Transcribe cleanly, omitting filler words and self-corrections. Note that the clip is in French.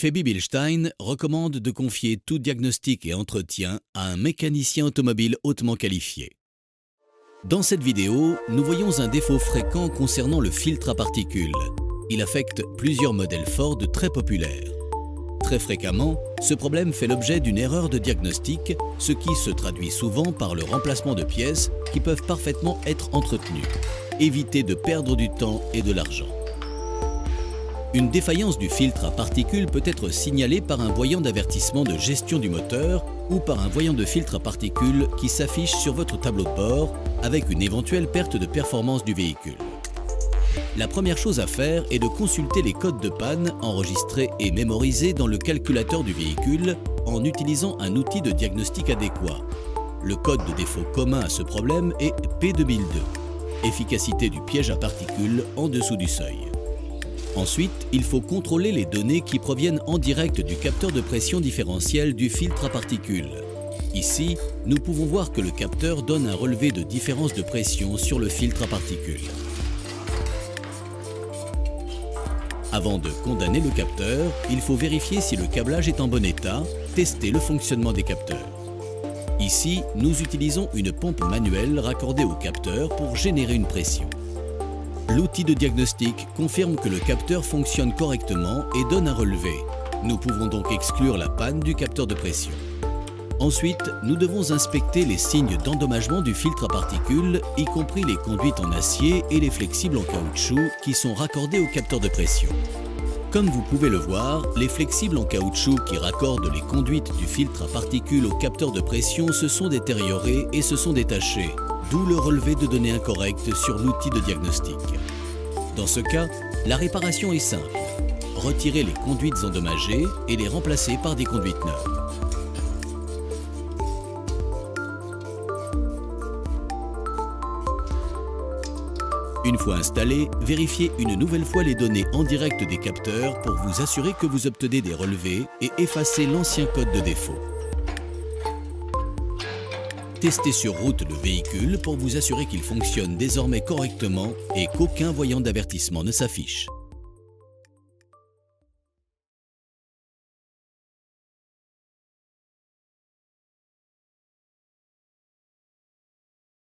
Febi Bilstein recommande de confier tout diagnostic et entretien à un mécanicien automobile hautement qualifié. Dans cette vidéo, nous voyons un défaut fréquent concernant le filtre à particules. Il affecte plusieurs modèles Ford très populaires. Très fréquemment, ce problème fait l'objet d'une erreur de diagnostic, ce qui se traduit souvent par le remplacement de pièces qui peuvent parfaitement être entretenues. Évitez de perdre du temps et de l'argent. Une défaillance du filtre à particules peut être signalée par un voyant d'avertissement de gestion du moteur ou par un voyant de filtre à particules qui s'affiche sur votre tableau de bord avec une éventuelle perte de performance du véhicule. La première chose à faire est de consulter les codes de panne enregistrés et mémorisés dans le calculateur du véhicule en utilisant un outil de diagnostic adéquat. Le code de défaut commun à ce problème est P2002, efficacité du piège à particules en dessous du seuil. Ensuite, il faut contrôler les données qui proviennent en direct du capteur de pression différentielle du filtre à particules. Ici, nous pouvons voir que le capteur donne un relevé de différence de pression sur le filtre à particules. Avant de condamner le capteur, il faut vérifier si le câblage est en bon état, tester le fonctionnement des capteurs. Ici, nous utilisons une pompe manuelle raccordée au capteur pour générer une pression. L'outil de diagnostic confirme que le capteur fonctionne correctement et donne un relevé. Nous pouvons donc exclure la panne du capteur de pression. Ensuite, nous devons inspecter les signes d'endommagement du filtre à particules, y compris les conduites en acier et les flexibles en caoutchouc qui sont raccordés au capteur de pression. Comme vous pouvez le voir, les flexibles en caoutchouc qui raccordent les conduites du filtre à particules au capteur de pression se sont détériorés et se sont détachés, d'où le relevé de données incorrectes sur l'outil de diagnostic. Dans ce cas, la réparation est simple. Retirez les conduites endommagées et les remplacer par des conduites neuves. Une fois installé, vérifiez une nouvelle fois les données en direct des capteurs pour vous assurer que vous obtenez des relevés et effacez l'ancien code de défaut. Testez sur route le véhicule pour vous assurer qu'il fonctionne désormais correctement et qu'aucun voyant d'avertissement ne s'affiche.